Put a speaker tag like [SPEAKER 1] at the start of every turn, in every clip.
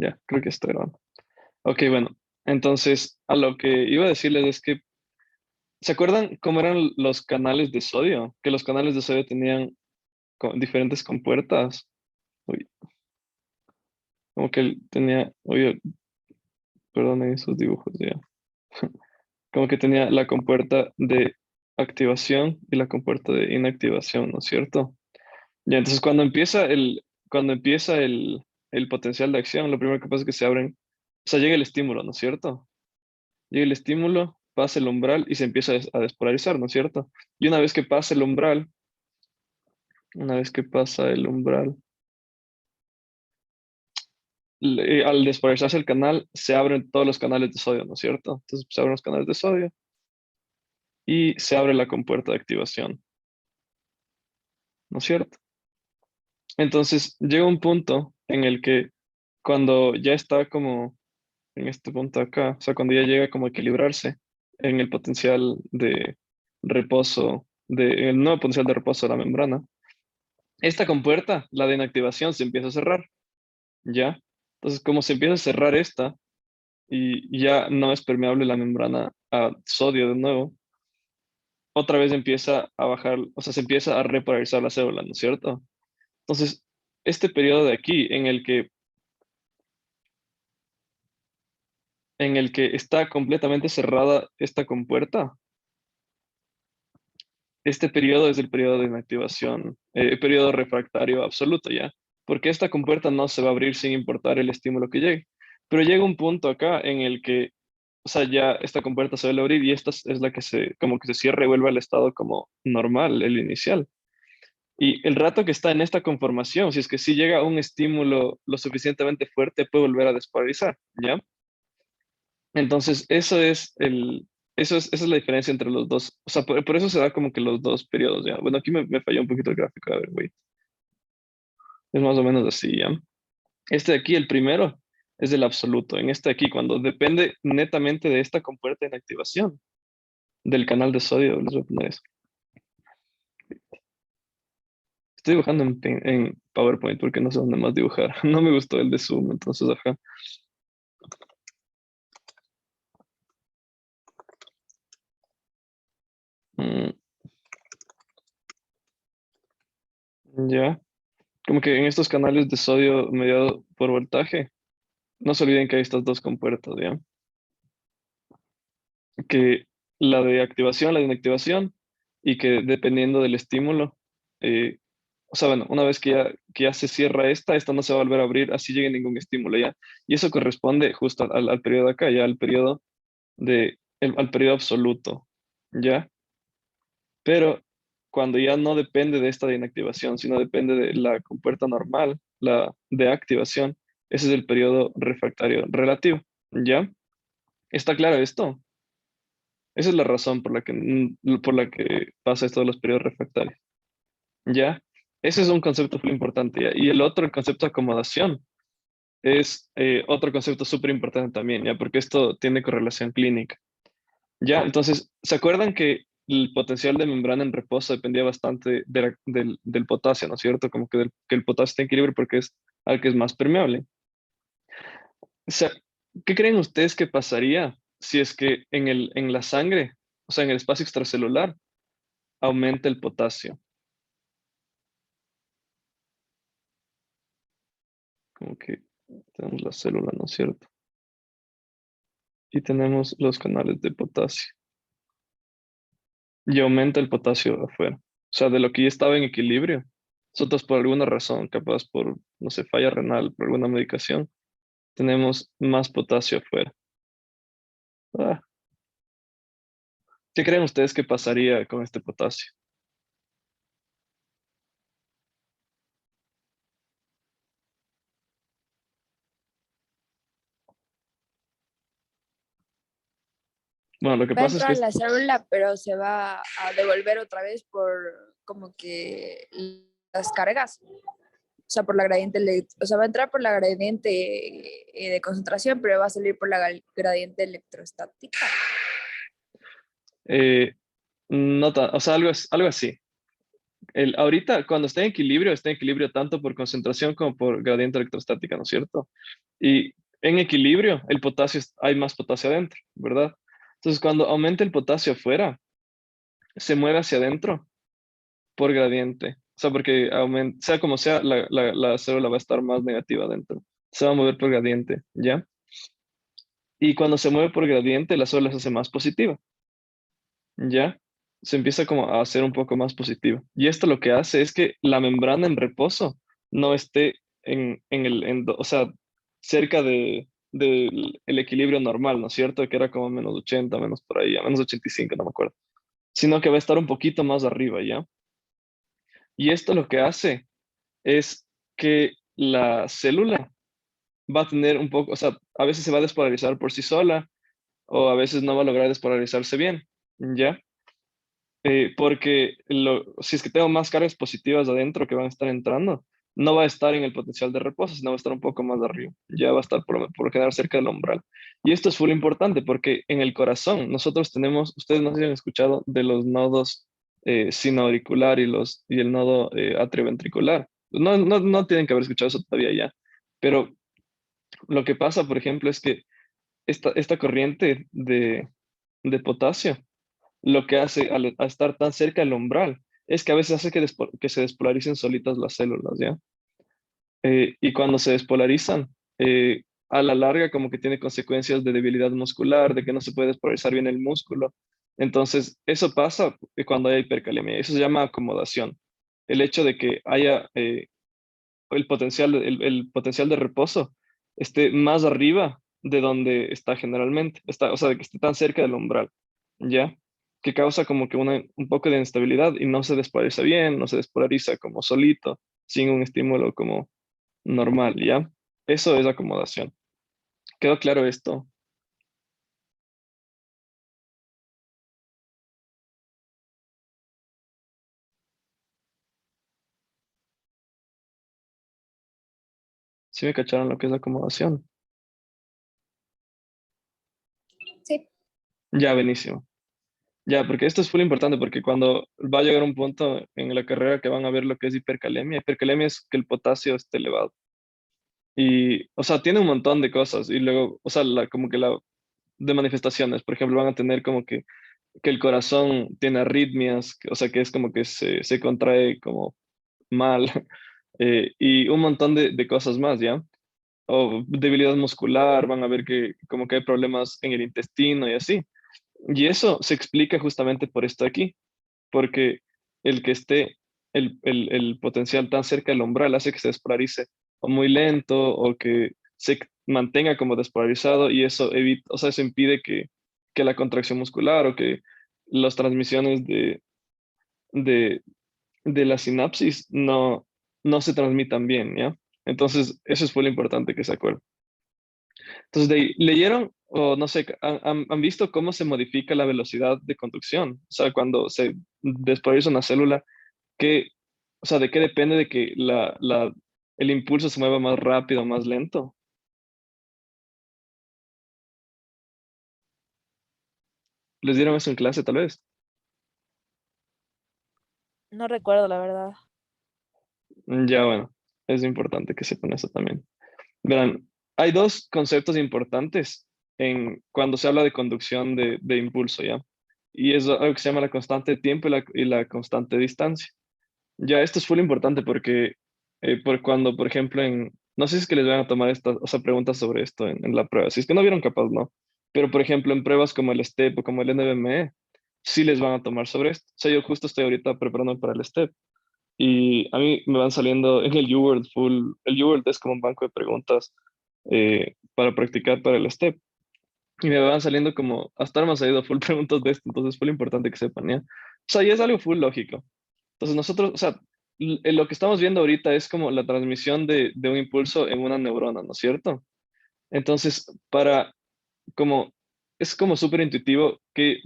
[SPEAKER 1] Ya, creo que esto era. Ok, bueno. Entonces, a lo que iba a decirles es que, ¿se acuerdan cómo eran los canales de sodio? Que los canales de sodio tenían diferentes compuertas. Uy, como que él tenía, oye, perdón esos dibujos ya. Como que tenía la compuerta de activación y la compuerta de inactivación, ¿no es cierto? Ya, entonces cuando empieza el potencial de acción, lo primero que pasa es que se abren, o sea, llega el estímulo, ¿no es cierto? Llega el estímulo, pasa el umbral y se empieza a despolarizar, ¿no es cierto? Y una vez que pasa el umbral, al despolarizarse el canal, se abren todos los canales de sodio, ¿no es cierto? Entonces se abren los canales de sodio y se abre la compuerta de activación, ¿no es cierto? Entonces llega un punto en el que cuando ya está como en este punto acá, o sea, cuando ya llega como a equilibrarse en el potencial de reposo, en el nuevo potencial de reposo de la membrana, esta compuerta, la de inactivación, se empieza a cerrar, ¿ya? Entonces, como se empieza a cerrar esta y ya no es permeable la membrana a sodio de nuevo, otra vez empieza a bajar, o sea, se empieza a repolarizar la célula, ¿no es cierto? Entonces, este periodo de aquí en el que está completamente cerrada esta compuerta, este periodo es el periodo de inactivación, periodo refractario absoluto, ¿ya? Porque esta compuerta no se va a abrir sin importar el estímulo que llegue. Pero llega un punto acá en el que, o sea, ya esta compuerta se va a abrir y esta es la que como que se cierra y vuelve al estado como normal, el inicial. Y el rato que está en esta conformación, si es que si llega un estímulo lo suficientemente fuerte, puede volver a despolarizar, ¿ya? Entonces, esa es la diferencia entre los dos. O sea, por eso se da como que los dos periodos, ¿ya? Bueno, aquí me falló un poquito el gráfico. A ver, wait. Es más o menos así, ¿ya? Este de aquí, el primero, es el absoluto. En este de aquí, cuando depende netamente de esta compuerta en activación del canal de sodio, les voy a poner eso. Estoy dibujando en PowerPoint porque no sé dónde más dibujar. No me gustó el de Zoom, entonces, ajá. Mm, ya. Como que en estos canales de sodio mediado por voltaje, no se olviden que hay estas dos compuertas, ¿ya? Que la de activación, la de inactivación, y que dependiendo del estímulo, eh, o sea, bueno, una vez que ya se cierra esta no se va a volver a abrir, así llegue ningún estímulo, ¿ya? Y eso corresponde justo al periodo de acá, ya al periodo absoluto, ¿ya? Pero cuando ya no depende de esta de inactivación, sino depende de la compuerta normal, la de activación, ese es el periodo refractario relativo, ¿ya? ¿Está claro esto? Esa es la razón por la que pasa esto de los periodos refractarios. ¿Ya? Ese es un concepto muy importante, ¿ya? Y el otro, el concepto de acomodación, es otro concepto súper importante también, ¿ya? Porque esto tiene correlación clínica. ¿Ya? Entonces, ¿se acuerdan que el potencial de membrana en reposo dependía bastante del potasio, ¿no es cierto? Como que el potasio está en equilibrio porque es al que es más permeable. O sea, ¿qué creen ustedes que pasaría si es que en la sangre, o sea, en el espacio extracelular, aumenta el potasio? Como que tenemos la célula, ¿no es cierto? Y tenemos los canales de potasio. Y aumenta el potasio afuera. O sea, de lo que ya estaba en equilibrio, nosotros por alguna razón, capaz por, no sé, falla renal, por alguna medicación, tenemos más potasio afuera. Ah, ¿qué creen ustedes que pasaría con este potasio? Bueno, lo que
[SPEAKER 2] Va a
[SPEAKER 1] pasa es
[SPEAKER 2] entrar
[SPEAKER 1] que
[SPEAKER 2] a la célula, pero se va a devolver otra vez por como que las cargas. O sea, por la gradiente, o sea, va a entrar por la gradiente de concentración, pero va a salir por la gradiente electrostática.
[SPEAKER 1] no o sea, algo así. Ahorita, cuando está en equilibrio tanto por concentración como por gradiente electrostática, ¿no es cierto? Y en equilibrio, hay más potasio adentro, ¿verdad? Entonces, cuando aumenta el potasio afuera, se mueve hacia adentro por gradiente. O sea, porque sea como sea, la célula va a estar más negativa adentro. Se va a mover por gradiente, ¿ya? Y cuando se mueve por gradiente, la célula se hace más positiva, ¿ya? Se empieza como a hacer un poco más positiva. Y esto lo que hace es que la membrana en reposo no esté o sea, cerca del el equilibrio normal, ¿no es cierto? Que era como menos 80 menos por ahí, a menos 85 no me acuerdo. Sino que va a estar un poquito más arriba, ¿ya? Y esto lo que hace es que la célula va a tener un poco, o sea, a veces se va a despolarizar por sí sola o a veces no va a lograr despolarizarse bien, ¿ya? Porque si es que tengo más cargas positivas adentro que van a estar entrando, no va a estar en el potencial de reposo, sino va a estar un poco más arriba, ya va a estar por lo general cerca del umbral. Y esto es muy importante porque en el corazón nosotros tenemos, ustedes no sé si han escuchado de los nodos sinoauricular y el nodo atrioventricular. No tienen que haber escuchado eso todavía ya, pero lo que pasa, por ejemplo, es que esta corriente de potasio lo que hace al estar tan cerca del umbral es que a veces hace que se despolaricen solitas las células, ¿ya? Y cuando se despolarizan, a la larga como que tiene consecuencias de debilidad muscular, de que no se puede despolarizar bien el músculo. Entonces, eso pasa cuando hay hipercalemia. Eso se llama acomodación. El hecho de que haya el potencial de reposo esté más arriba de donde está generalmente, o sea, de que esté tan cerca del umbral, ¿ya? Que causa como que un poco de inestabilidad y no se despolariza bien, no se despolariza como solito, sin un estímulo como normal, ¿ya? Eso es acomodación. ¿Quedó claro esto? ¿Sí me cacharon lo que es acomodación?
[SPEAKER 2] Sí.
[SPEAKER 1] Ya, buenísimo. Ya, porque esto es muy importante porque cuando va a llegar un punto en la carrera que van a ver lo que es hipercalemia. Hipercalemia es que el potasio esté elevado. Y, o sea, tiene un montón de cosas. Y luego, o sea, como que de manifestaciones. Por ejemplo, van a tener como que el corazón tiene arritmias, o sea, que es como que se contrae como mal. Y un montón de cosas más, ¿ya? O debilidad muscular, van a ver que como que hay problemas en el intestino y así. Y eso se explica justamente por esto aquí, porque el que esté el potencial tan cerca del umbral hace que se despolarice o muy lento o que se mantenga como despolarizado y eso evita, o sea, eso impide que la contracción muscular o que las transmisiones de, de la sinapsis no se transmitan bien, ¿ya? Entonces, eso es muy importante que se acuerde. Entonces, leyeron o no sé, han visto cómo se modifica la velocidad de conducción. O sea, cuando se despolariza una célula, ¿qué, o sea, de qué depende de que el impulso se mueva más rápido o más lento? ¿Les dieron eso en clase, tal vez?
[SPEAKER 2] No recuerdo, la verdad.
[SPEAKER 1] Ya, bueno, es importante que sepan eso también. Verán, hay dos conceptos importantes cuando se habla de conducción de impulso, ¿ya? Y es algo que se llama la constante de tiempo y la constante de distancia. Ya, esto es muy importante porque cuando, por ejemplo, no sé si es que les van a tomar estas, o sea, preguntas sobre esto en la prueba. Si es que no vieron, capaz no. Pero, por ejemplo, en pruebas como el STEP o como el NBME, sí les van a tomar sobre esto. O sea, yo justo estoy ahorita preparando para el STEP y a mí me van saliendo en el UWorld full. El UWorld es como un banco de preguntas para practicar para el STEP. Y me van saliendo como, hasta ahora me han salido full preguntas de esto, entonces es full importante que sepan, ¿ya? O sea, y es algo full lógico. Entonces nosotros, o sea, lo que estamos viendo ahorita es como la transmisión de un impulso en una neurona, ¿no es cierto? Entonces, como, es como súper intuitivo de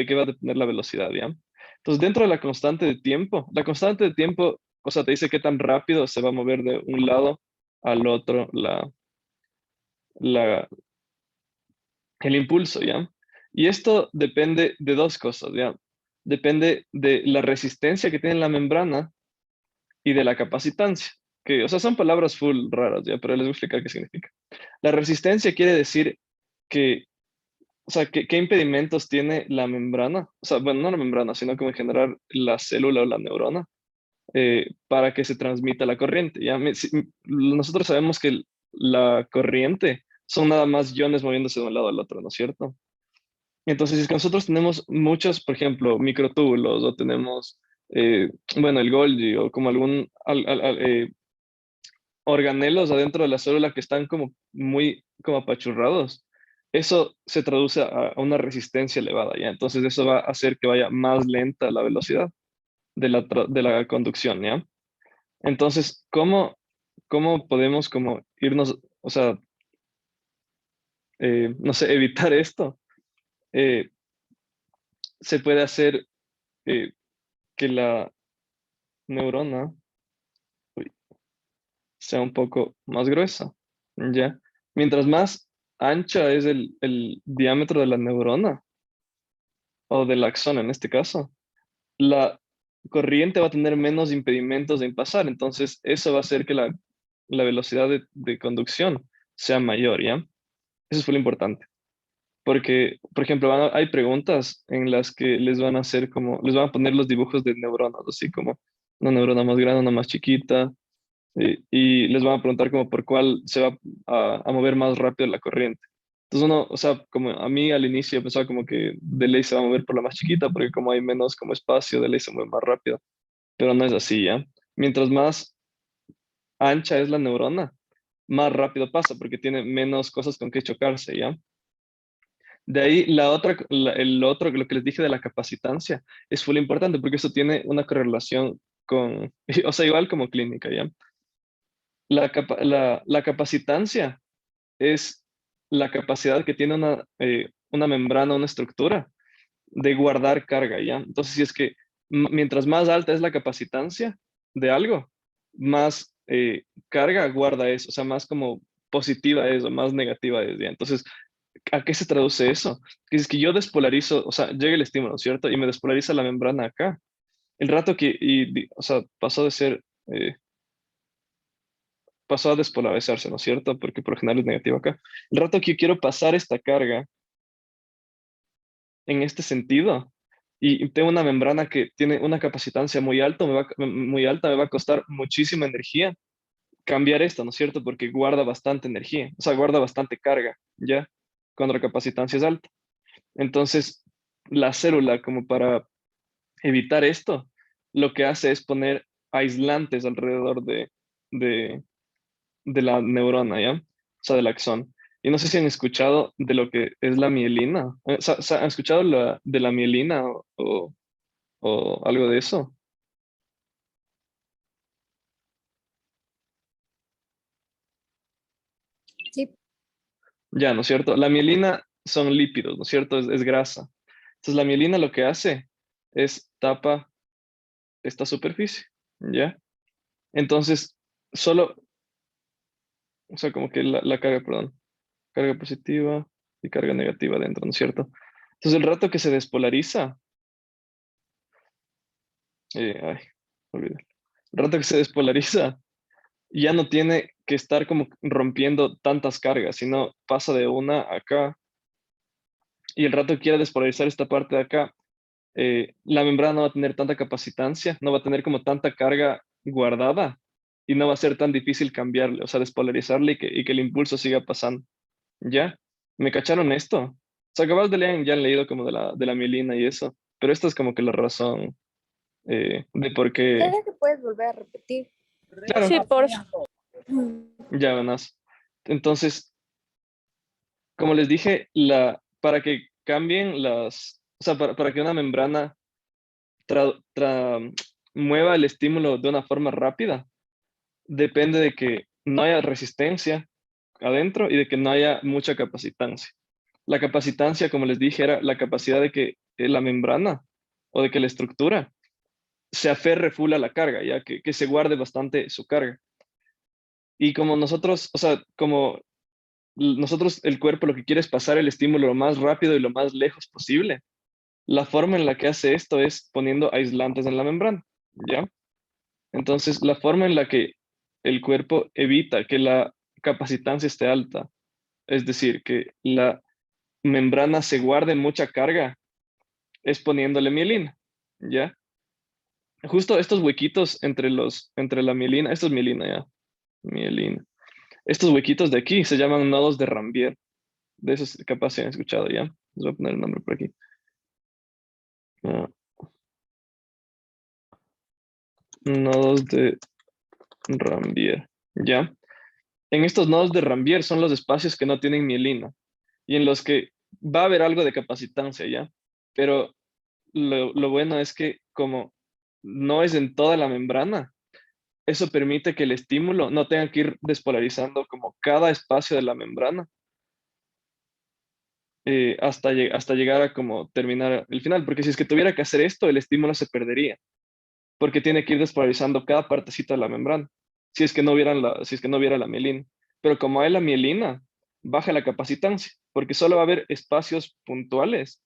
[SPEAKER 1] qué va a depender la velocidad, ¿ya? Entonces, dentro de la constante de tiempo, o sea, te dice qué tan rápido se va a mover de un lado al otro la, el impulso, ¿ya? Y esto depende de dos cosas, ¿ya? depende de la resistencia que tiene la membrana y de la capacitancia. Que, o sea, son palabras full raras, ya, pero les voy a explicar qué significa. La resistencia quiere decir que, o sea, qué impedimentos tiene la membrana, o sea, bueno, no la membrana, sino como en general la célula o la neurona, para que se transmita la corriente. ¿Ya? Nosotros sabemos que la corriente son nada más iones moviéndose de un lado al otro, ¿no es cierto? Entonces, si es que nosotros tenemos muchos, por ejemplo, microtúbulos o tenemos, bueno, el Golgi o como algún organelos adentro de la célula que están como muy como apachurrados, eso se traduce a una resistencia elevada, ¿ya? Entonces eso va a hacer que vaya más lenta la velocidad de la conducción, ¿ya? Entonces, ¿cómo podemos como irnos, o sea, no sé, evitar esto? Eh, Se puede hacer que la neurona sea un poco más gruesa, ¿ya? Mientras más ancha es el diámetro de la neurona, o del axón en este caso, la corriente va a tener menos impedimentos de pasar, entonces eso va a hacer que la velocidad de conducción sea mayor, ¿ya? Eso fue lo importante. Porque, por ejemplo, hay preguntas en las que les van a hacer como, les van a poner los dibujos de neuronas, así como una neurona más grande, una más chiquita, y les van a preguntar como por cuál se va a mover más rápido la corriente. Entonces uno, o sea, como a mí al inicio pensaba como que de ley se va a mover por la más chiquita, porque como hay menos como espacio, de ley se mueve más rápido, pero no es así, ¿ya? Mientras más ancha es la neurona, más rápido pasa, porque tiene menos cosas con que chocarse, ¿ya? De ahí la otra, el otro, lo que les dije de la capacitancia, es muy importante porque eso tiene una correlación con, o sea, igual como clínica, ¿ya? La capacitancia es la capacidad que tiene una membrana, una estructura de guardar carga, ¿ya? Entonces, si es que mientras más alta es la capacitancia de algo, más carga guarda eso, o sea, más como positiva es o más negativa es, ¿ya? Entonces, ¿a qué se traduce eso? Que es que yo despolarizo, o sea, llega el estímulo, ¿cierto? Y me despolariza la membrana acá. El rato que, o sea, eh, pasó a despolarizarse, ¿no es cierto? Porque por lo general es negativo acá. El rato que yo quiero pasar esta carga en este sentido y tengo una membrana que tiene una capacitancia muy alta, me va a costar muchísima energía cambiar esto, ¿no es cierto? Porque guarda bastante energía, o sea, guarda bastante carga, ¿ya? Cuando la capacitancia es alta. Entonces, la célula, como para evitar esto, lo que hace es poner aislantes alrededor de, de la neurona, ¿ya? O sea, del axón. Y no sé si han escuchado de lo que es la mielina. ¿Han escuchado de la mielina o algo de eso?
[SPEAKER 2] Sí,
[SPEAKER 1] Ya, ¿no es cierto? La mielina son lípidos, ¿no es cierto? Es grasa. Entonces, la mielina lo que hace es tapa esta superficie, ¿ya? Entonces, solo, o sea, como que la carga, perdón, carga positiva y carga negativa dentro, ¿no es cierto? Entonces, el rato que se despolariza, ay, olvidé. El rato que se despolariza, ya no tiene que estar como rompiendo tantas cargas, sino pasa de una acá y el rato que quiera despolarizar esta parte de acá, la membrana no va a tener tanta capacitancia, no va a tener como tanta carga guardada y no va a ser tan difícil cambiarle, o sea, despolarizarle y que el impulso siga pasando. ¿Ya? ¿Me cacharon esto? O sea, cabal de leer ya han leído como de la mielina y eso, pero esta es como que la razón de por qué.
[SPEAKER 2] ¿sabes que puedes volver a repetir?
[SPEAKER 1] Claro,
[SPEAKER 3] Sí, por
[SPEAKER 1] ya verás. Entonces, como les dije, para que cambien o sea, para que una membrana mueva el estímulo de una forma rápida, depende de que no haya resistencia adentro y de que no haya mucha capacitancia. La capacitancia, como les dije, era la capacidad de que la membrana o de que la estructura se aferre full a la carga, ya que se guarde bastante su carga. Y como nosotros, o sea, como nosotros, el cuerpo lo que quiere es pasar el estímulo lo más rápido y lo más lejos posible. La forma en la que hace esto es poniendo aislantes en la membrana, ¿ya? Entonces, la forma en la que el cuerpo evita que la capacitancia esté alta, es decir, que la membrana se guarde mucha carga, es poniéndole mielina, ¿ya? Justo estos huequitos entre la mielina, esto es mielina, ¿ya? Mielina. Estos huequitos de aquí se llaman nodos de Rambier. De esos capaz se han escuchado, ¿ya? Les voy a poner el nombre por aquí. Ah, nodos de Rambier, ¿ya? En estos nodos de Rambier son los espacios que no tienen mielina y en los que va a haber algo de capacitancia, ¿ya? Pero lo bueno es que como no es en toda la membrana, eso permite que el estímulo no tenga que ir despolarizando como cada espacio de la membrana hasta llegar a como terminar el final, porque si es que tuviera que hacer esto, el estímulo se perdería, porque tiene que ir despolarizando cada partecita de la membrana, si es que no hubiera la mielina. Pero como hay la mielina, baja la capacitancia, porque solo va a haber espacios puntuales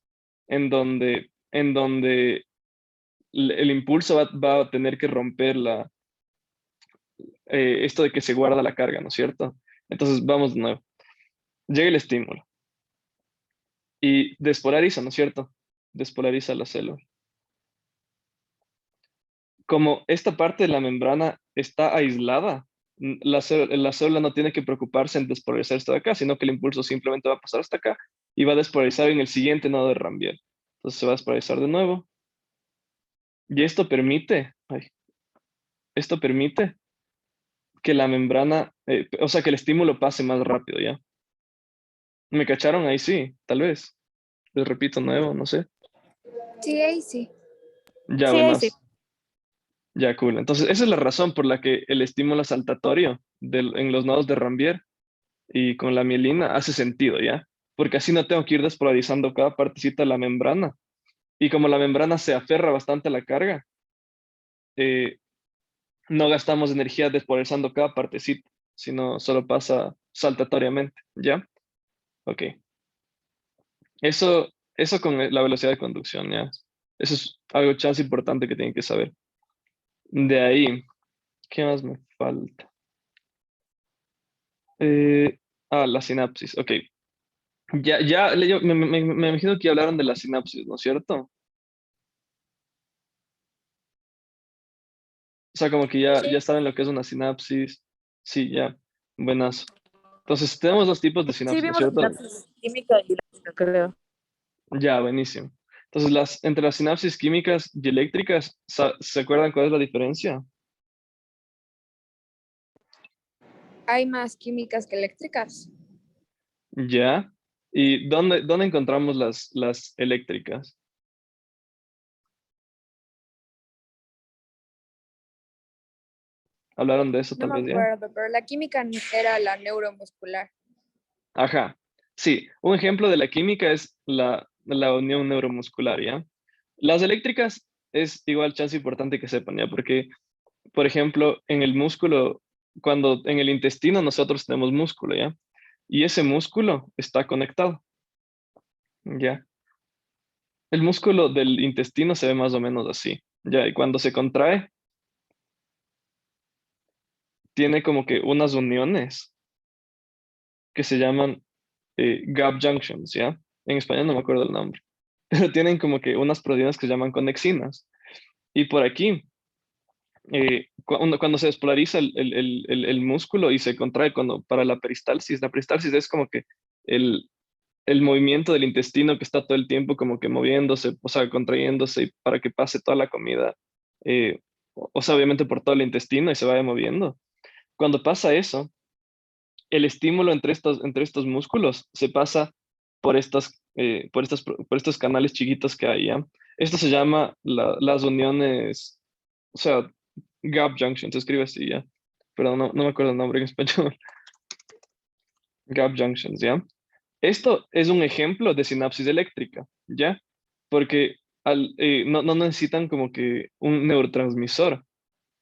[SPEAKER 1] en donde el impulso va a tener que romper esto de que se guarda la carga, ¿no es cierto? Entonces vamos de nuevo. Llega el estímulo y despolariza, ¿no es cierto? Despolariza la célula. Como esta parte de la membrana está aislada, la célula no tiene que preocuparse en despolarizar esto de acá, sino que el impulso simplemente va a pasar hasta acá y va a despolarizar en el siguiente nodo de Rambier. Entonces se va a despolarizar de nuevo. Y esto permite que la membrana, o sea, que el estímulo pase más rápido, ¿ya? ¿Me cacharon? Ahí sí, tal vez. Les repito nuevo, no sé.
[SPEAKER 2] Sí, ahí sí.
[SPEAKER 1] Ya,
[SPEAKER 3] Sí, ahí sí.
[SPEAKER 1] buenas. Ya, cool. Entonces, esa es la razón por la que el estímulo saltatorio en los nodos de Rambier y con la mielina hace sentido, ¿ya? Porque así no tengo que ir despolarizando cada partecita de la membrana. Y como la membrana se aferra bastante a la carga, eh, no gastamos energía despolarizando cada partecita, sino solo pasa saltatoriamente, ¿ya? Ok. Eso con la velocidad de conducción, ¿ya? Eso es algo chance importante que tienen que saber. De ahí, ¿qué más me falta? La sinapsis, ok. Me imagino que ya hablaron de la sinapsis, ¿no es cierto? O sea, como que ya
[SPEAKER 2] Sí.
[SPEAKER 1] saben lo que es una sinapsis. Sí, ya. Buenas. Entonces, tenemos dos tipos de
[SPEAKER 3] Sí,
[SPEAKER 1] sinapsis, ¿no es
[SPEAKER 3] vimos
[SPEAKER 1] cierto?
[SPEAKER 3] sinapsis química y eléctrica, creo.
[SPEAKER 1] Ya, buenísimo. Entonces, entre las sinapsis químicas y eléctricas, ¿se acuerdan cuál es la diferencia?
[SPEAKER 2] Hay más químicas que eléctricas.
[SPEAKER 1] Ya. ¿Y dónde encontramos las eléctricas? ¿Hablaron de eso
[SPEAKER 2] No
[SPEAKER 1] tal
[SPEAKER 2] me
[SPEAKER 1] vez ya?
[SPEAKER 2] acuerdo, pero la química era la neuromuscular.
[SPEAKER 1] Ajá. Sí, un ejemplo de la química es la unión neuromuscular, ¿ya? Las eléctricas es igual chance importante que sepan, ¿ya? Porque, por ejemplo, en el músculo, cuando en el intestino nosotros tenemos músculo, ¿ya? Y ese músculo está conectado, ¿ya? El músculo del intestino se ve más o menos así, ¿ya? Y cuando se contrae, tiene como que unas uniones que se llaman gap junctions, ¿ya? En español no me acuerdo el nombre, pero tienen como que unas proteínas que se llaman conexinas. Y por aquí, cuando se despolariza el músculo y se contrae para la peristalsis es como que el, el movimiento del intestino que está todo el tiempo como que moviéndose, o sea, contrayéndose para que pase toda la comida, o sea, obviamente por todo el intestino y se vaya moviendo. Cuando pasa eso, el estímulo entre estos músculos se pasa por estos canales chiquitos que hay, ¿ya? Esto se llama las uniones, o sea, gap junction, se escribe así, ¿ya? Pero no me acuerdo el nombre en español. Gap junctions, ¿ya? Esto es un ejemplo de sinapsis eléctrica, ¿ya? Porque no necesitan como que un neurotransmisor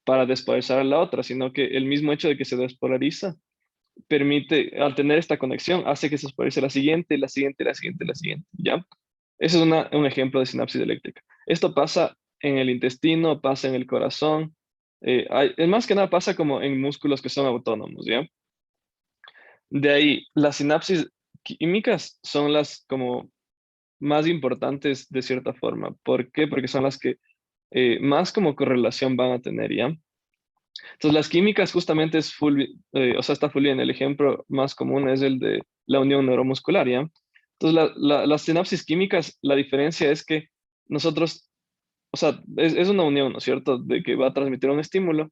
[SPEAKER 1] para despolarizar a la otra, sino que el mismo hecho de que se despolariza permite, al tener esta conexión, hace que se despolarice la siguiente, la siguiente, la siguiente, la siguiente, ¿ya? Ese es un ejemplo de sinapsis eléctrica. Esto pasa en el intestino, pasa en el corazón. Más que nada pasa como en músculos que son autónomos, ¿ya? De ahí, las sinapsis químicas son las como más importantes de cierta forma. ¿Por qué? Porque son las que más como correlación van a tener, ¿ya? Entonces, las químicas justamente es full, o sea, está full bien. El ejemplo más común es el de la unión neuromuscular, ¿ya? Entonces, las sinapsis químicas, la diferencia es que nosotros, o sea, es una unión, ¿no es cierto?, de que va a transmitir un estímulo,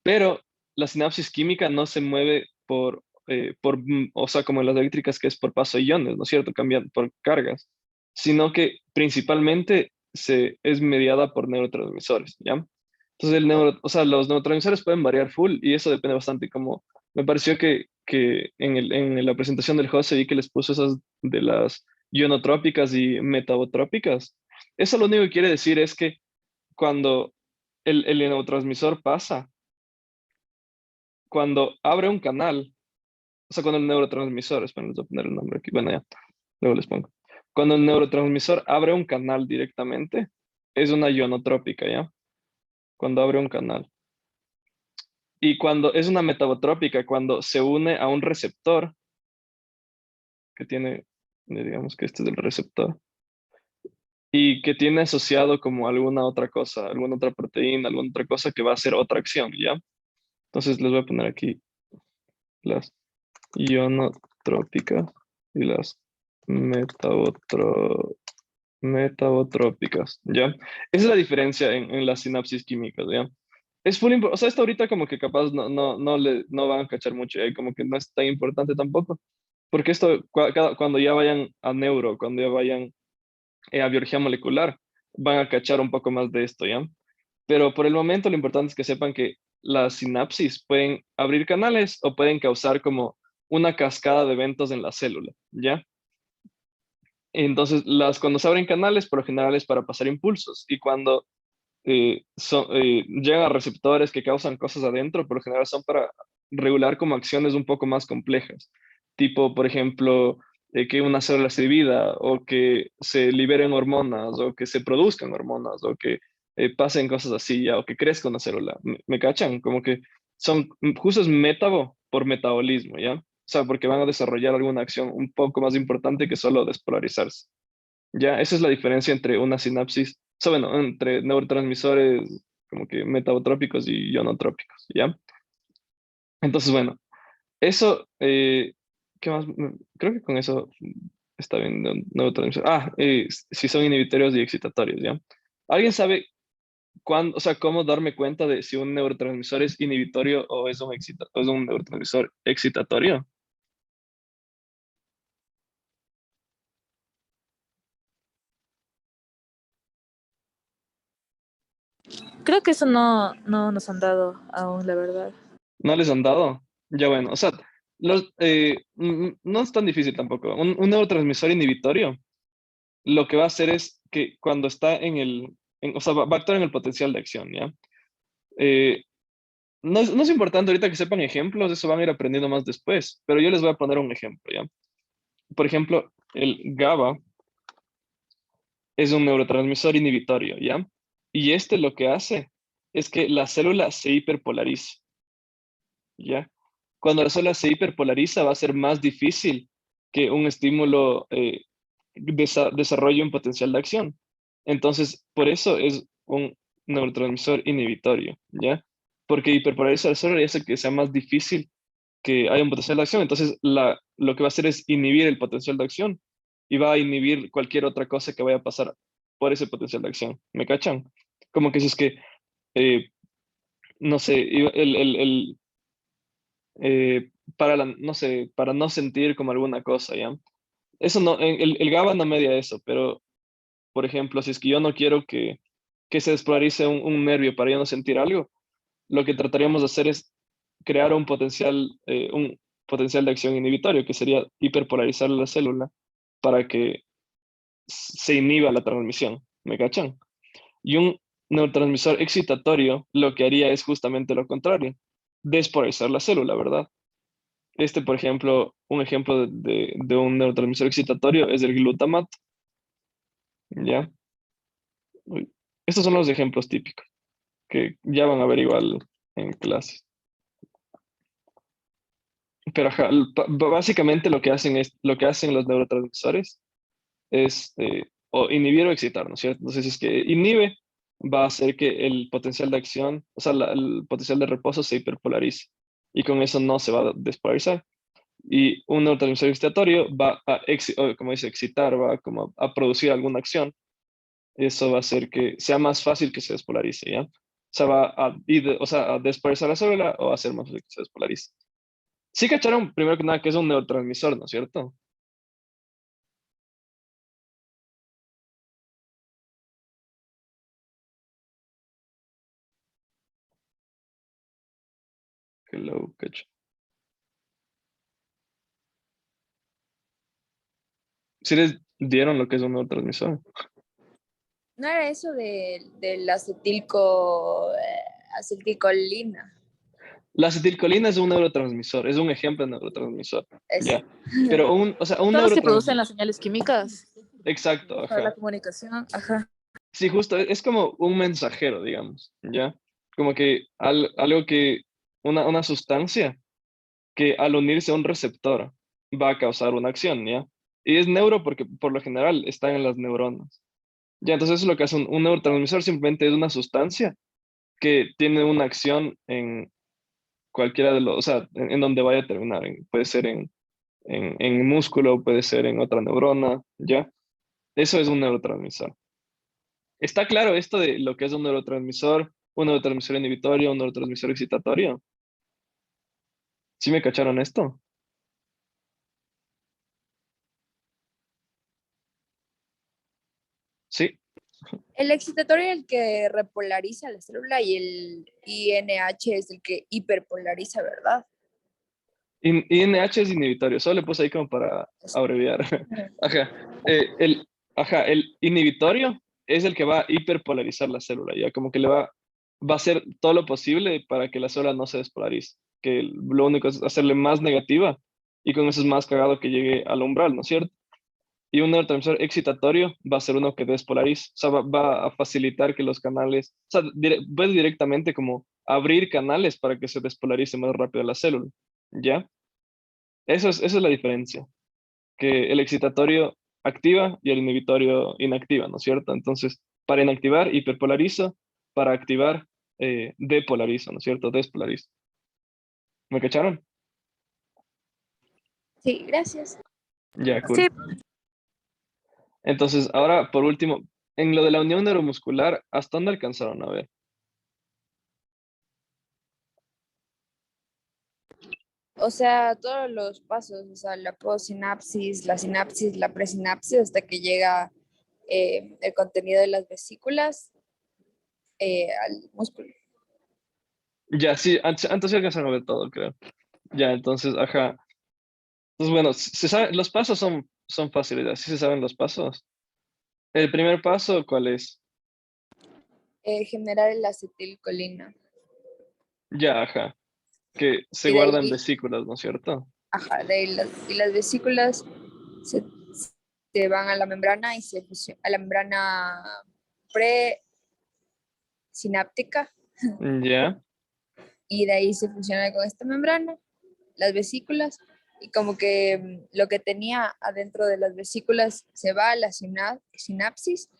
[SPEAKER 1] pero la sinapsis química no se mueve o sea, como en las eléctricas, que es por paso de iones, ¿no es cierto?, cambian por cargas, sino que principalmente es mediada por neurotransmisores, ¿ya? Entonces, o sea, los neurotransmisores pueden variar full y eso depende bastante. Como me pareció que en la presentación del José vi que les puso esas de las ionotrópicas y metabotrópicas. Eso lo único que quiere decir es que cuando el neurotransmisor pasa, cuando abre un canal, o sea, cuando el neurotransmisor, esperen, les voy a poner el nombre aquí, bueno, ya, luego les pongo. Cuando el neurotransmisor abre un canal directamente, es una ionotrópica, ¿ya? Cuando abre un canal. Y cuando es una metabotrópica, cuando se une a un receptor que tiene, digamos que este es el receptor, y que tiene asociado como alguna otra cosa, alguna otra proteína, alguna otra cosa que va a hacer otra acción, ¿ya? Entonces les voy a poner aquí las ionotrópicas y las metabotrópicas, ¿ya? Esa es la diferencia en las sinapsis químicas, ¿ya? Es full o sea, esto ahorita como que capaz no van a cachar mucho, ¿eh? Como que no es tan importante tampoco, porque esto cuando ya vayan a neuro, cuando ya vayan a biología molecular, van a cachar un poco más de esto, ¿ya? Pero por el momento lo importante es que sepan que las sinapsis pueden abrir canales o pueden causar como una cascada de eventos en la célula, ¿ya? Entonces, cuando se abren canales, por lo general es para pasar impulsos, y cuando llegan a receptores que causan cosas adentro, por lo general son para regular como acciones un poco más complejas, tipo, por ejemplo, que una célula se divida, o que se liberen hormonas, o que se produzcan hormonas, o que pasen cosas así, ya, o que crezca una célula. ¿Me cachan? Como que son, justo es metabo por metabolismo, ¿ya? O sea, porque van a desarrollar alguna acción un poco más importante que solo despolarizarse. Ya, esa es la diferencia entre una sinapsis, o sea, bueno, entre neurotransmisores como que metabotrópicos y ionotrópicos, ¿ya? Entonces, bueno, eso, ¿qué más? Creo que con eso está bien, neurotransmisores. Si son inhibitorios y excitatorios, ¿ya? ¿Alguien sabe cuándo, o sea, cómo darme cuenta de si un neurotransmisor es inhibitorio o o es un neurotransmisor excitatorio?
[SPEAKER 3] Creo que eso no nos han dado aún, la verdad.
[SPEAKER 1] ¿No les han dado? Ya bueno, o sea, no es tan difícil tampoco. Un neurotransmisor inhibitorio lo que va a hacer es que cuando está o sea, va a actuar en el potencial de acción, ¿ya? Eh, no es importante ahorita que sepan ejemplos, eso van a ir aprendiendo más después, pero yo les voy a poner un ejemplo, ¿ya? Por ejemplo, el GABA es un neurotransmisor inhibitorio, ¿ya? Y este lo que hace es que la célula se hiperpolariza, ¿ya? Cuando la célula se hiperpolariza, va a ser más difícil que un estímulo desarrolle un potencial de acción. Entonces, por eso es un neurotransmisor inhibitorio, ¿ya? Porque hiperpolariza la célula y hace que sea más difícil que haya un potencial de acción. Entonces, lo que va a hacer es inhibir el potencial de acción y va a inhibir cualquier otra cosa que vaya a pasar por ese potencial de acción. ¿Me cachan? Como que si es que, eh, no sé, no sé, para no sentir como alguna cosa, ¿ya? Eso no, el GABA no media eso, pero, por ejemplo, si es que yo no quiero que se despolarice un nervio para yo no sentir algo, lo que trataríamos de hacer es crear un potencial de acción inhibitorio, que sería hiperpolarizar la célula para que se inhiba la transmisión, ¿me cachan? Y un neurotransmisor excitatorio lo que haría es justamente lo contrario, despolarizar la célula, ¿verdad? Por ejemplo, un ejemplo de un neurotransmisor excitatorio es el glutamato. ¿ya? Uy, estos son los ejemplos típicos que ya van a ver igual en clases. Pero ajá, básicamente lo que hacen los neurotransmisores es o inhibir o excitar, ¿no es cierto? Entonces, si es que inhibe, va a hacer que el potencial de acción, o sea, el potencial de reposo se hiperpolarice y con eso no se va a despolarizar. Y un neurotransmisor excitatorio va a, o como dice, excitar, va como a producir alguna acción. Eso va a hacer que sea más fácil que se despolarice, ¿ya? O sea, va a, o sea, a despolarizar la célula o a hacer más fácil que se despolarice. Sí cacharon, primero que nada, que es un neurotransmisor, ¿no es cierto? Hello, cacho. ¿Sí les dieron lo que es un neurotransmisor?
[SPEAKER 2] No era eso del acetilco, acetilcolina.
[SPEAKER 1] La acetilcolina es un neurotransmisor, es un ejemplo de neurotransmisor,
[SPEAKER 2] Eso.
[SPEAKER 1] ya. Pero o sea, un
[SPEAKER 3] Son los que producen
[SPEAKER 1] neurotransmisor,
[SPEAKER 3] las señales químicas
[SPEAKER 1] exacto,
[SPEAKER 3] para la
[SPEAKER 1] ajá.
[SPEAKER 3] comunicación. Ajá.
[SPEAKER 1] Sí, justo, es como un mensajero, digamos, ¿ya? Como que algo que, una sustancia que al unirse a un receptor va a causar una acción, ¿ya? Y es neuro porque por lo general están en las neuronas. Ya, entonces eso es lo que hace un neurotransmisor, simplemente es una sustancia que tiene una acción en cualquiera de los, o sea, en donde vaya a terminar. Puede ser en músculo, puede ser en otra neurona, ¿ya? Eso es un neurotransmisor. ¿Está claro esto de lo que es un neurotransmisor inhibitorio, un neurotransmisor excitatorio? ¿Sí me cacharon esto? Sí.
[SPEAKER 2] El excitatorio es el que repolariza la célula y el INH es el que hiperpolariza, ¿verdad?
[SPEAKER 1] INH es inhibitorio, solo le puse ahí como para abreviar. Ajá. El inhibitorio es el que va a hiperpolarizar la célula, ya como que va a hacer todo lo posible para que la célula no se despolarice, que lo único es hacerle más negativa y con eso es más cagado que llegue al umbral, ¿no es cierto? Y un neurotransmisor excitatorio va a ser uno que despolariza, o sea, va a facilitar que los canales, o sea, puede directamente como abrir canales para que se despolarice más rápido la célula, ¿ya? Esa es la diferencia, que el excitatorio activa y el inhibitorio inactiva, ¿no es cierto? Entonces, para inactivar, hiperpolarizo, para activar, depolarizo, ¿no es cierto? Despolarizo. ¿Me cacharon?
[SPEAKER 2] Sí, gracias.
[SPEAKER 1] Ya,
[SPEAKER 3] Sí,
[SPEAKER 1] cool. Entonces, ahora, por último, en lo de la unión neuromuscular, ¿hasta dónde alcanzaron a ver?
[SPEAKER 2] O sea, todos los pasos, o sea, la posinapsis, la sinapsis, la presinapsis, hasta que llega el contenido de las vesículas al músculo.
[SPEAKER 1] Ya, sí, antes sí alcanzaron a ver todo, creo. Ya, entonces, ajá. Entonces, bueno, se sabe, los pasos son fáciles, así se saben los pasos. El primer paso, ¿cuál es?
[SPEAKER 2] Generar el acetilcolina.
[SPEAKER 1] Ya, ajá, que se
[SPEAKER 2] Y de
[SPEAKER 1] guarda en
[SPEAKER 2] ahí,
[SPEAKER 1] vesículas, ¿no es cierto?
[SPEAKER 2] ajá, de ahí y las vesículas se, se van a la membrana y se fusionan, a la membrana presináptica,
[SPEAKER 1] Ya,
[SPEAKER 2] y de ahí se fusiona con esta membrana, las vesículas, y como que lo que tenía adentro de las vesículas se va a la sinapsis,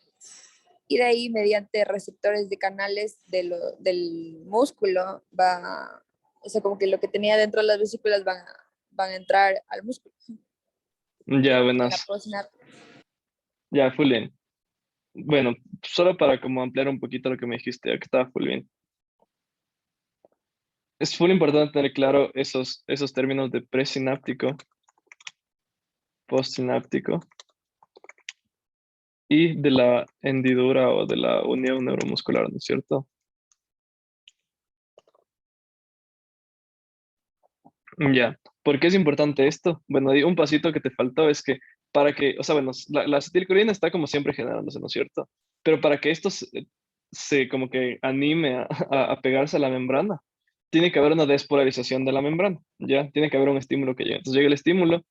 [SPEAKER 2] y de ahí mediante receptores de canales del músculo va, o sea, como que lo que tenía dentro de las vesículas van a entrar al músculo,
[SPEAKER 1] ya,
[SPEAKER 2] en la
[SPEAKER 1] buenas.
[SPEAKER 2] postsináptica.
[SPEAKER 1] Ya, full bien. Bueno, solo para como ampliar un poquito lo que me dijiste, ya que estaba full bien. Es full importante tener claro esos términos de presináptico, postsináptico y de la hendidura o de la unión neuromuscular, ¿no es cierto? Ya, ¿por qué es importante esto? Bueno, un pasito que te faltó es que para que, o sea, bueno, la acetilcolina está como siempre generándose, ¿no es cierto? Pero para que esto se como que anime a pegarse a la membrana, tiene que haber una despolarización de la membrana, ¿ya? Tiene que haber un estímulo que llegue. Entonces llega el estímulo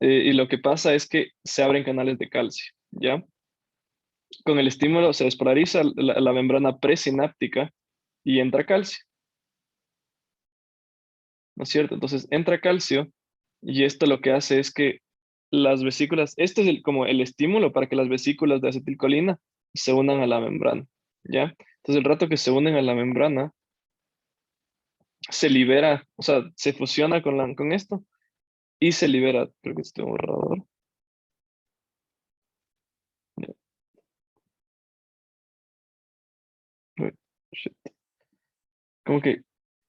[SPEAKER 1] y lo que pasa es que se abren canales de calcio, ¿ya? con el estímulo se despolariza la membrana presináptica y entra calcio, ¿no es cierto? Entonces entra calcio y esto lo que hace es que las vesículas, este es como el estímulo para que las vesículas de acetilcolina se unan a la membrana, ¿ya? Entonces el rato que se unen a la membrana, se libera, o sea, se fusiona con esto y se libera, creo que este borrador. Ya, uy, shit. Como que,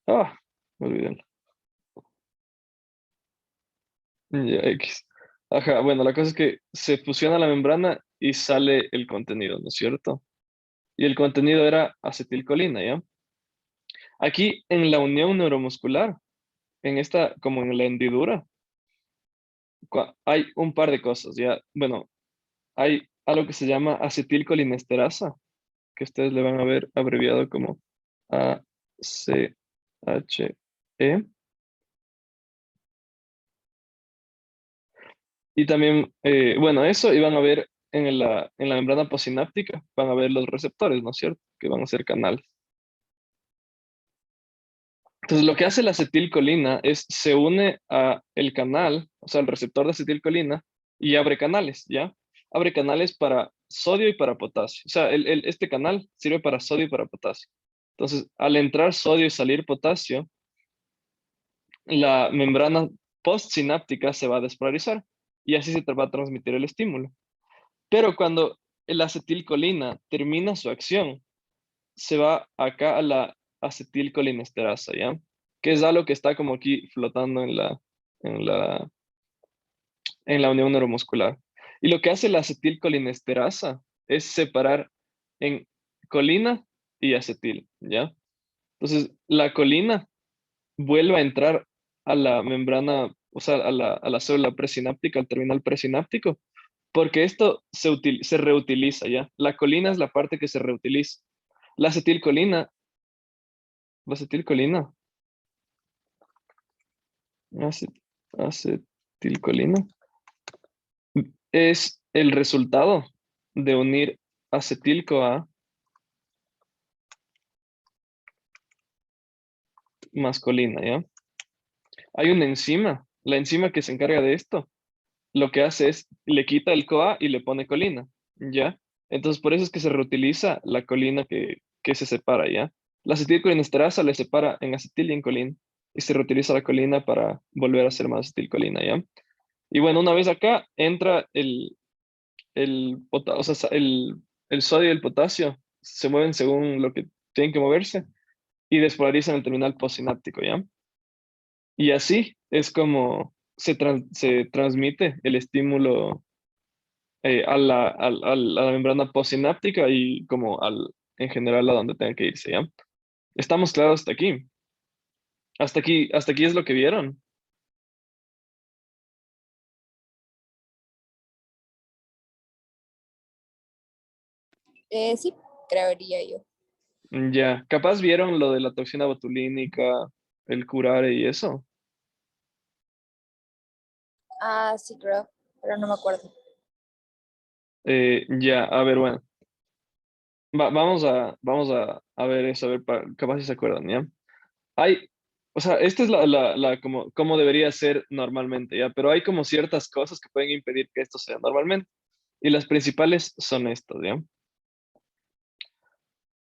[SPEAKER 1] me olvidé. Ya, X. Ajá, bueno, la cosa es que se fusiona la membrana y sale el contenido, ¿no es cierto? Y el contenido era acetilcolina, ¿ya? Aquí en la unión neuromuscular, en esta, como en la hendidura, hay un par de cosas, ¿ya? Bueno, hay algo que se llama acetilcolinesterasa, que ustedes le van a ver abreviado como ACHE. Y también, bueno, eso, y van a ver en la membrana postsináptica, van a ver los receptores, ¿no es cierto? Que van a ser canales. Entonces, lo que hace la acetilcolina es se une a el canal, o sea, el receptor de acetilcolina, y abre canales, ¿ya? Abre canales para sodio y para potasio. O sea, este canal sirve para sodio y para potasio. Entonces, al entrar sodio y salir potasio, la membrana postsináptica se va a despolarizar y así se te va a transmitir el estímulo. Pero cuando la acetilcolina termina su acción, se va acá a la acetilcolinesterasa, ¿ya? Que es algo que está como aquí flotando en la, en la unión neuromuscular. Y lo que hace la acetilcolinesterasa es separar en colina y acetil, ¿ya? Entonces, la colina vuelve a entrar a la membrana, o sea, a la célula presináptica, al terminal presináptico, porque esto se reutiliza, ¿ya? La colina es la parte que se reutiliza. La acetilcolina, la acetilcolina, acet- acetilcolina, es el resultado de unir acetil-CoA más colina, ¿ya? Hay una enzima, la enzima que se encarga de esto, lo que hace es, le quita el CoA y le pone colina, ¿ya? Entonces, por eso es que se reutiliza la colina que se separa, ¿ya? La acetilcolinesterasa le separa en acetil y en colina, y se reutiliza la colina para volver a hacer más acetilcolina, ¿ya? Y bueno, una vez acá, entra o sea, el sodio y el potasio, se mueven según lo que tienen que moverse, y despolarizan el terminal postsináptico, ¿ya? Y así es como se transmite el estímulo a la membrana postsináptica y como en general a donde tenga que irse, ¿ya? ¿Estamos claros hasta aquí? Hasta aquí es lo que vieron.
[SPEAKER 2] Sí, creería yo.
[SPEAKER 1] Ya, capaz vieron lo de la toxina botulínica, el curare y eso.
[SPEAKER 2] Ah, sí, creo, pero no me acuerdo.
[SPEAKER 1] Ya, a ver, bueno, vamos a ver eso, a ver, capaz si se acuerdan, ¿ya? Hay, o sea, esta es como debería ser normalmente, ¿ya? Pero hay como ciertas cosas que pueden impedir que esto sea normalmente. Y las principales son estas, ¿ya?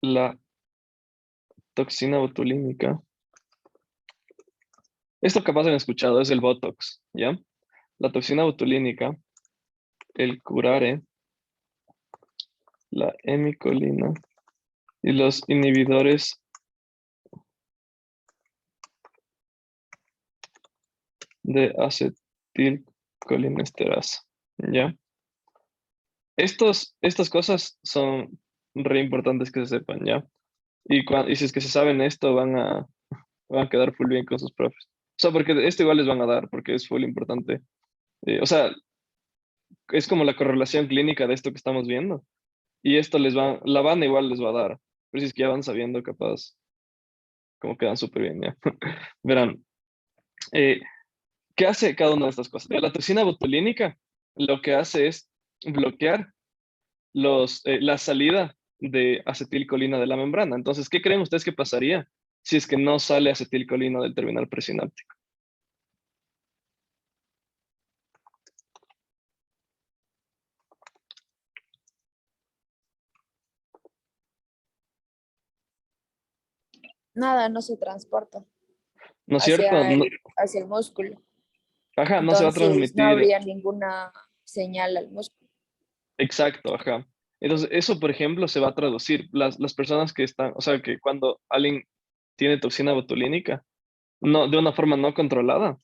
[SPEAKER 1] La toxina botulínica. Esto capaz han escuchado, es el Botox, ¿ya? La toxina botulínica, el curare, la hemicolina y los inhibidores de acetilcolinesterasa, ¿ya? Estas cosas son re importantes que se sepan, ¿ya? Y si es que se saben esto, van a quedar full bien con sus profes. O sea, porque esto igual les van a dar, porque es full importante. O sea, es como la correlación clínica de esto que estamos viendo. Y esto la van igual les va a dar. Pero si es que ya van sabiendo, capaz, como quedan súper bien, ¿ya? Verán, eh, ¿qué hace cada una de estas cosas? La toxina botulínica lo que hace es bloquear la salida de acetilcolina de la membrana. Entonces, ¿qué creen ustedes que pasaría si es que no sale acetilcolina del terminal presináptico?
[SPEAKER 2] Nada, no se transporta
[SPEAKER 1] ¿No es cierto?
[SPEAKER 2] hacia hacia el músculo.
[SPEAKER 1] Ajá, no se va a
[SPEAKER 2] Entonces no
[SPEAKER 1] transmitir.
[SPEAKER 2] habría ninguna señal al músculo.
[SPEAKER 1] Exacto, ajá. Entonces, eso, por ejemplo, se va a traducir. Las personas que están, o sea, que cuando alguien tiene toxina botulínica, no, de una forma no controlada,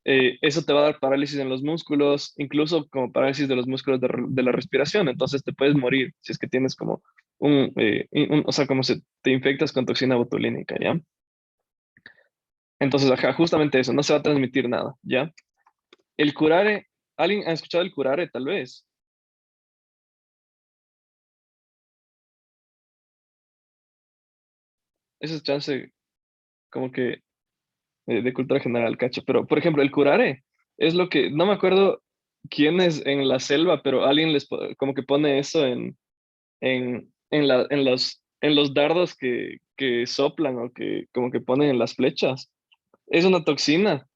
[SPEAKER 1] eso te va a dar parálisis en los músculos, incluso como parálisis de los músculos de la respiración. Entonces, te puedes morir si es que tienes como o sea, como se te infectas con toxina botulínica, ¿ya? Entonces, ajá, justamente eso, no se va a transmitir nada, ¿ya? El curare, ¿alguien ha escuchado el curare, tal vez? Ese es chance como que de cultura general, cacho. Pero, por ejemplo, el curare es lo que, no me acuerdo quién es en la selva, pero alguien como que pone eso en los dardos que soplan o que como que ponen en las flechas. Es una toxina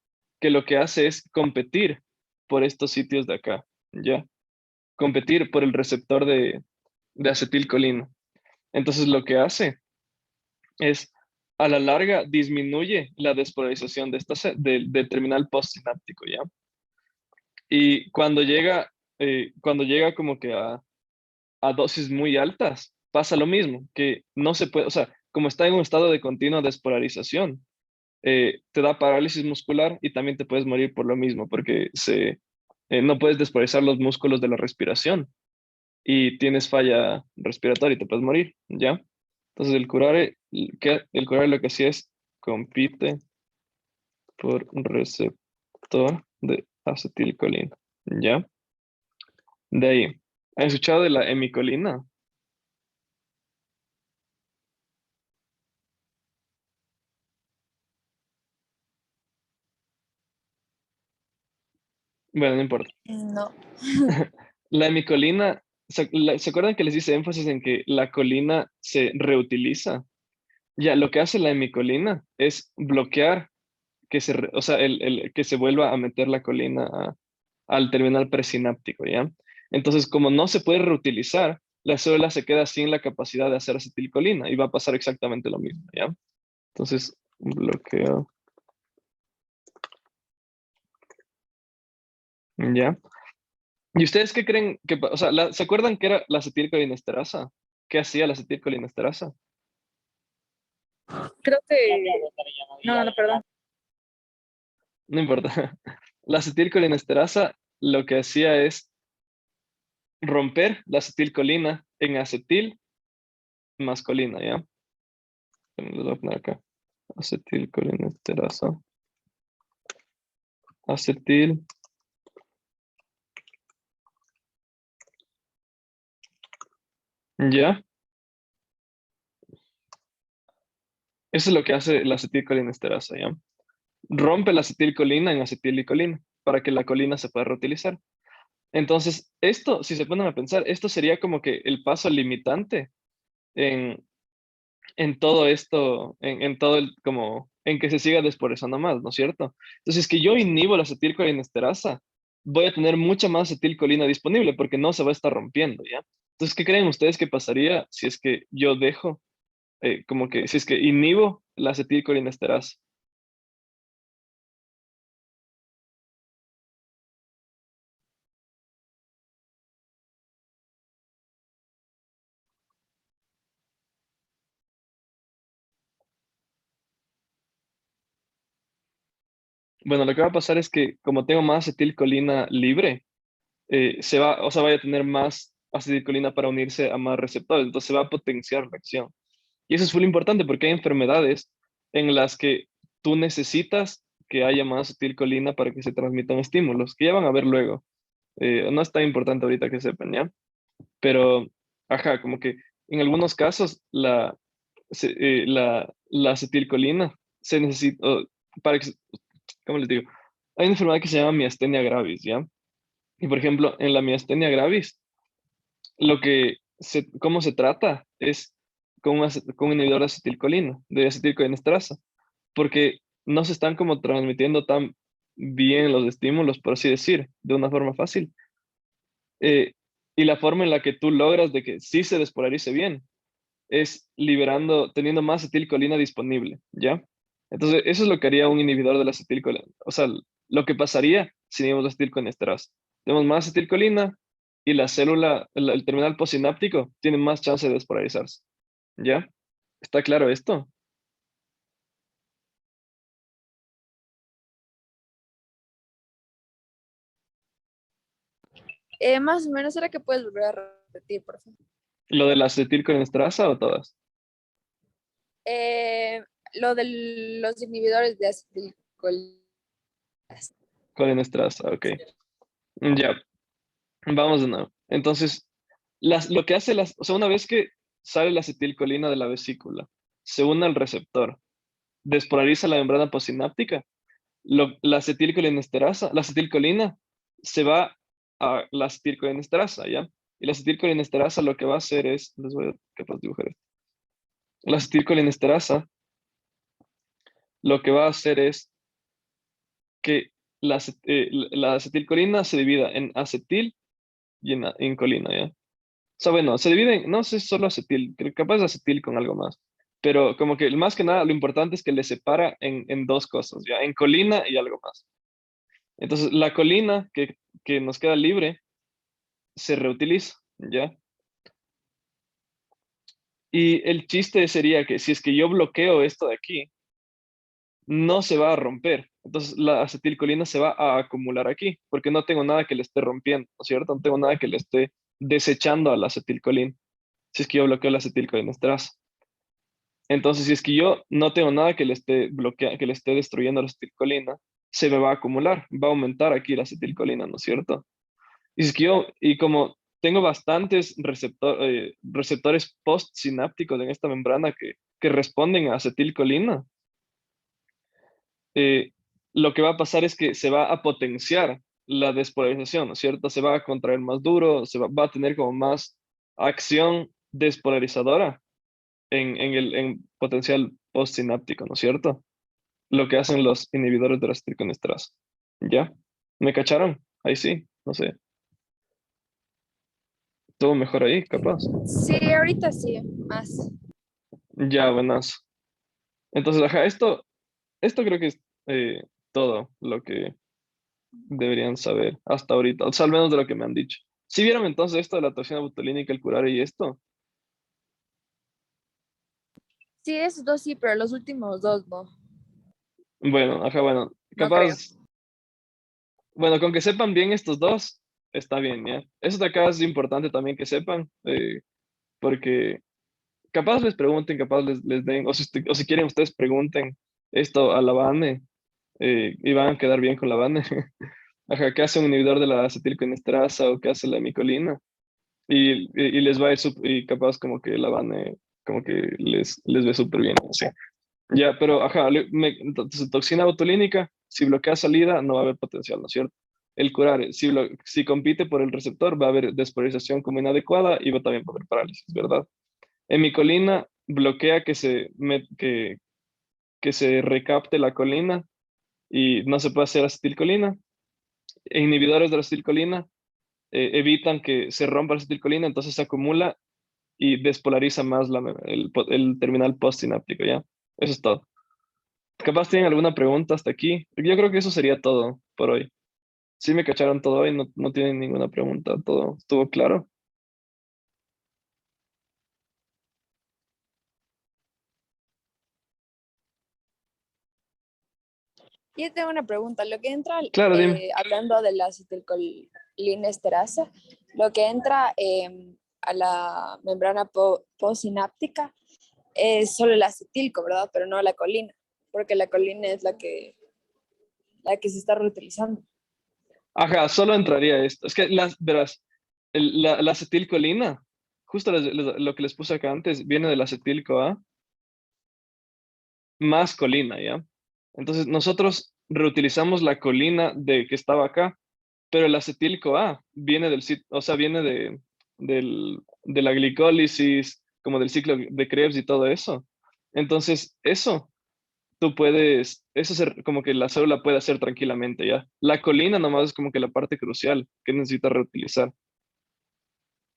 [SPEAKER 1] que lo que hace es competir por estos sitios de acá, ¿ya? Competir por el receptor de acetilcolina. Entonces lo que hace es, a la larga, disminuye la despolarización del terminal postsináptico, ¿ya? Y cuando llega como que a dosis muy altas, pasa lo mismo, que no se puede, o sea, como está en un estado de continua despolarización, te da parálisis muscular y también te puedes morir por lo mismo, porque no puedes despolarizar los músculos de la respiración y tienes falla respiratoria y te puedes morir, ¿ya? Entonces el curare lo que hacía es compite por un receptor de acetilcolina, ¿ya? De ahí, ¿has escuchado de la hemicolina? Bueno, no importa.
[SPEAKER 2] No.
[SPEAKER 1] La hemicolina, ¿se acuerdan que les hice énfasis en que la colina se reutiliza? Ya, lo que hace la hemicolina es bloquear o sea, que se vuelva a meter la colina al terminal presináptico, ¿ya? Entonces, como no se puede reutilizar, la célula se queda sin la capacidad de hacer acetilcolina y va a pasar exactamente lo mismo, ¿ya? Entonces, bloqueo, ¿ya? ¿Y ustedes qué creen o sea, ¿se acuerdan que era la acetilcolinesterasa? ¿Qué hacía la acetilcolinesterasa?
[SPEAKER 3] Creo que... No, no, perdón.
[SPEAKER 1] No importa. La acetilcolinesterasa lo que hacía es romper la acetilcolina en acetil más colina, ¿ya? Lo voy a poner acá. Acetilcolinesterasa. Acetil. ¿Ya? Eso es lo que hace la acetilcolinesterasa, ¿ya? Rompe la acetilcolina en acetilicolina para que la colina se pueda reutilizar. Entonces, esto, si se ponen a pensar, esto sería como que el paso limitante en, en todo esto, en todo como, en que se siga despolarizando más, ¿no es cierto? Entonces, que yo inhibo la acetilcolinesterasa, voy a tener mucha más acetilcolina disponible porque no se va a estar rompiendo, ¿ya? Entonces, ¿qué creen ustedes que pasaría si es que yo dejo, como que, si es que inhibo la acetilcolinesterasa? Bueno, lo que va a pasar es que como tengo más acetilcolina libre, o sea, vaya a tener más acetilcolina para unirse a más receptores, entonces se va a potenciar la acción. Y eso es muy importante porque hay enfermedades en las que tú necesitas que haya más acetilcolina para que se transmitan estímulos, que ya van a ver luego. No es tan importante ahorita que sepan, ¿ya? Pero, ajá, como que en algunos casos la acetilcolina se necesita, para que, ¿cómo les digo? Hay una enfermedad que se llama miastenia gravis, ¿ya? Y por ejemplo, en la miastenia gravis, cómo se trata es con un inhibidor de acetilcolina, de acetilcolinesterasa, porque no se están como transmitiendo tan bien los estímulos, por así decir, de una forma fácil. Y la forma en la que tú logras de que sí se despolarice bien es teniendo más acetilcolina disponible, ¿ya? Entonces, eso es lo que haría un inhibidor de la acetilcolina. O sea, lo que pasaría si tenemos acetilcolinesterasa. Tenemos más acetilcolina y la célula, el terminal postsináptico, tiene más chance de despolarizarse, ¿ya? ¿Está claro esto?
[SPEAKER 2] Más o menos, ¿será que puedes volver a repetir, por favor?
[SPEAKER 1] ¿Lo de la acetilcolinesterasa o todas?
[SPEAKER 2] Lo de los inhibidores de acetilcolina.
[SPEAKER 1] Colinesterasa, ok. Ya, vamos de nuevo. Entonces, lo que hace o sea, una vez que sale la acetilcolina de la vesícula, se une al receptor, despolariza la membrana postsináptica, la acetilcolinesterasa, la acetilcolina se va a la acetilcolinesterasa, ¿ya? Y la acetilcolinesterasa lo que va a hacer es, les voy a capaz de dibujar esto. La acetilcolinesterasa lo que va a hacer es que la acetilcolina se divida en acetil y en colina, ¿ya? O sea, bueno, se divide no sé, solo acetil, capaz de acetil con algo más. Pero como que más que nada lo importante es que le separa en dos cosas, ¿ya? En colina y algo más. Entonces, la colina que nos queda libre se reutiliza, ¿ya? Y el chiste sería que si es que yo bloqueo esto de aquí, no se va a romper. Entonces, la acetilcolina se va a acumular aquí, porque no tengo nada que le esté rompiendo, ¿no es cierto? No tengo nada que le esté desechando a la acetilcolina, si es que yo bloqueo la acetilcolinesterasa. Entonces, si es que yo no tengo nada que le esté que le esté destruyendo la acetilcolina, se me va a acumular, va a aumentar aquí la acetilcolina, ¿no es cierto? Y es que y como tengo bastantes receptores postsinápticos en esta membrana que responden a acetilcolina, eh, lo que va a pasar es que se va a potenciar la despolarización, ¿no es cierto? Se va a contraer más duro, va a tener como más acción despolarizadora en potencial postsináptico, ¿no es cierto? Lo que hacen los inhibidores de la acetilcolinesterasa. ¿Ya? ¿Me cacharon? Ahí sí, no sé. Todo mejor ahí, capaz.
[SPEAKER 2] Sí, ahorita sí, más.
[SPEAKER 1] Ya, buenas. Entonces, ajá, esto creo que es todo lo que deberían saber hasta ahorita, o sea, al menos de lo que me han dicho. ¿Sí vieron entonces esto de la toxina botulínica, el curare y esto?
[SPEAKER 2] Sí, esos dos sí, pero los últimos dos no.
[SPEAKER 1] Bueno, ajá, bueno,
[SPEAKER 2] No creo.
[SPEAKER 1] capaz, bueno, con que sepan bien estos dos, está bien, ¿ya? Eso de acá es importante también que sepan, porque capaz les pregunten, capaz les den, o si quieren ustedes pregunten esto a la Vane, y van a quedar bien con la Vane. Ajá, ¿qué hace un inhibidor de la acetilcolinesterasa o qué hace la micolina? Y les va a ir, y capaz como que la Vane, como que les ve súper bien, así. Ya, pero ajá, entonces, toxina botulínica, si bloquea salida, no va a haber potencial, ¿no es cierto? El curare, si compite por el receptor, va a haber despolarización como inadecuada y va también a haber parálisis, ¿verdad? Hemicolina bloquea que se recapte la colina y no se puede hacer acetilcolina. E inhibidores de la acetilcolina evitan que se rompa la acetilcolina, entonces se acumula y despolariza más el terminal postsináptico, ¿ya? Eso es todo. Capaz tienen alguna pregunta hasta aquí. Yo creo que eso sería todo por hoy. Sí me cacharon todo hoy, no tienen ninguna pregunta, todo estuvo claro.
[SPEAKER 2] Yo tengo una pregunta. Lo que entra,
[SPEAKER 1] Claro, dime.
[SPEAKER 2] hablando de la acetilcolinesterasa, lo que entra a la membrana postsináptica es solo el acetilco, ¿verdad? Pero no la colina, porque la colina es la que se está reutilizando.
[SPEAKER 1] Ajá, solo entraría esto. Es que verás, la acetilcolina, justo lo que les puse acá antes, viene del acetil-CoA más colina, ¿ya? Entonces nosotros reutilizamos la colina de que estaba acá, pero el acetil-CoA viene del sitio, o sea, viene de la glicólisis, como del ciclo de Krebs y todo eso. Entonces, eso tú puedes, como que la célula puede hacer tranquilamente, ¿ya? La colina nomás es como que la parte crucial que necesita reutilizar.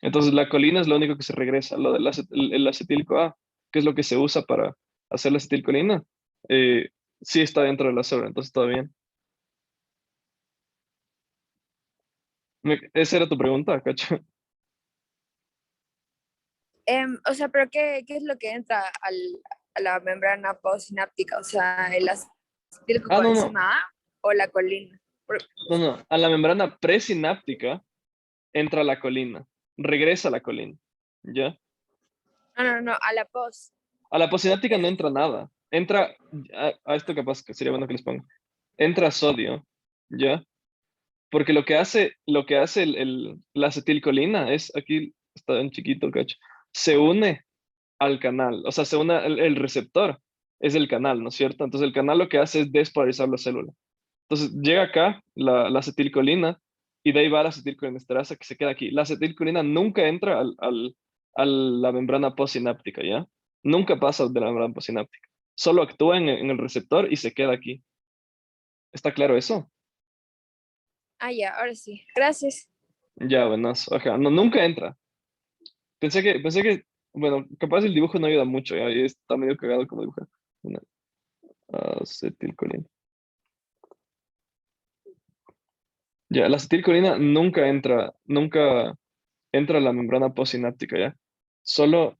[SPEAKER 1] Entonces, la colina es lo único que se regresa, lo del el acetil-CoA, que es lo que se usa para hacer la acetilcolina, eh, sí está dentro de la célula, entonces todo bien. Esa era tu pregunta, cacho.
[SPEAKER 2] O sea, pero ¿qué es lo que entra a la membrana postsináptica? O sea, el
[SPEAKER 1] Ah, no, no,
[SPEAKER 2] acetilcoenzima A o la colina.
[SPEAKER 1] no, no. A la membrana presináptica entra la colina, regresa la colina, ¿ya?
[SPEAKER 2] No, no, no, a la pos.
[SPEAKER 1] A la postsináptica no
[SPEAKER 2] Porque,
[SPEAKER 1] entra nada. Entra, a esto capaz que sería bueno que les ponga. Entra sodio, ¿ya? Porque lo que hace la acetilcolina es, aquí está en chiquito, cacho, se une al canal, o sea, se une el receptor, es el canal, ¿no es cierto? Entonces el canal lo que hace es despolarizar la célula. Entonces llega acá la acetilcolina y de ahí va la acetilcolinesterasa que se queda aquí. La acetilcolina nunca entra a la membrana postsináptica, ¿ya? Nunca pasa de la membrana postsináptica. Solo actúa en el receptor y se queda aquí. ¿Está claro eso?
[SPEAKER 2] ya, ahora sí. Gracias.
[SPEAKER 1] Ya, buenas. Ajá. No, nunca entra. Pensé que, bueno, capaz el dibujo no ayuda mucho, ¿ya? Y está medio cagado como dibujar. Una acetilcolina. Ya, la acetilcolina nunca entra a la membrana postsináptica, ¿ya? Solo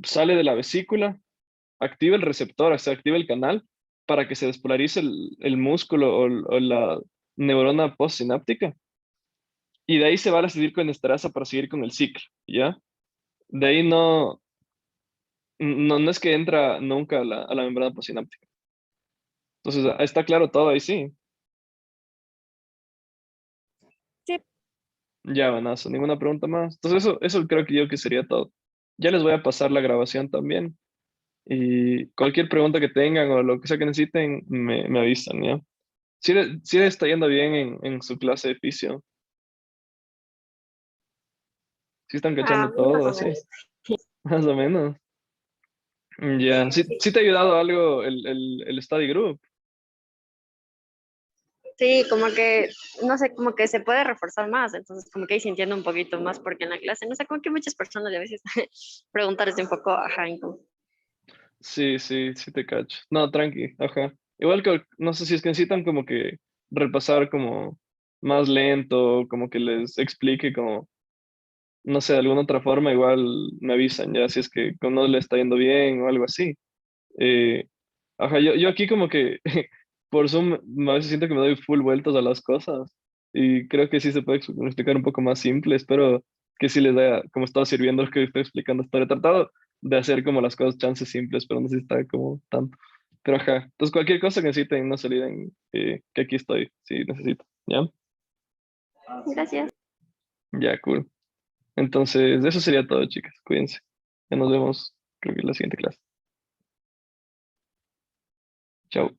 [SPEAKER 1] sale de la vesícula, activa el receptor, o sea, activa el canal para que se despolarice el músculo o la neurona postsináptica. Y de ahí se va a la acetilcoinesterasa para seguir con el ciclo, ¿ya? De ahí no es que entra nunca a la membrana postsináptica. Entonces, está claro todo ahí, sí.
[SPEAKER 2] Sí.
[SPEAKER 1] Ya, buenazo, ninguna pregunta más. Entonces, eso creo que yo que sería todo. Ya les voy a pasar la grabación también. Y cualquier pregunta que tengan o lo que sea que necesiten, me avisan, ¿ya? Sí le está yendo bien en su clase de fisio. Sí están
[SPEAKER 4] Ah,
[SPEAKER 1] cachando
[SPEAKER 4] más
[SPEAKER 1] todo,
[SPEAKER 4] o
[SPEAKER 1] así,
[SPEAKER 4] menos.
[SPEAKER 1] más o menos. Ya, sí te ha ayudado algo el study group.
[SPEAKER 4] Sí, como que, no sé, como que se puede reforzar más, entonces como que ahí sintiendo un poquito más, porque en la clase, no sé, como que muchas personas a veces preguntarles un poco, ajá, incómodo.
[SPEAKER 1] Sí te cacho. No, tranqui, ajá. Igual que, no sé si es que necesitan como que repasar como más lento, como que les explique como, no sé, de alguna otra forma, igual me avisan ya si es que no le está yendo bien o algo así. Eh, ajá, yo aquí como que por Zoom a veces siento que me doy full vueltas a las cosas y creo que sí se puede explicar un poco más simple. Espero que sí les haya como estado sirviendo lo que estoy explicando hasta ahora. He tratado de hacer como las cosas chances simples, pero no sé si está como tanto. Pero ajá, entonces cualquier cosa que necesiten, no se olviden que aquí estoy, si necesitan. ¿Ya?
[SPEAKER 4] Gracias.
[SPEAKER 1] Ya, cool. Entonces, eso sería todo, chicas. Cuídense. Ya nos vemos, creo que en la siguiente clase. Chao.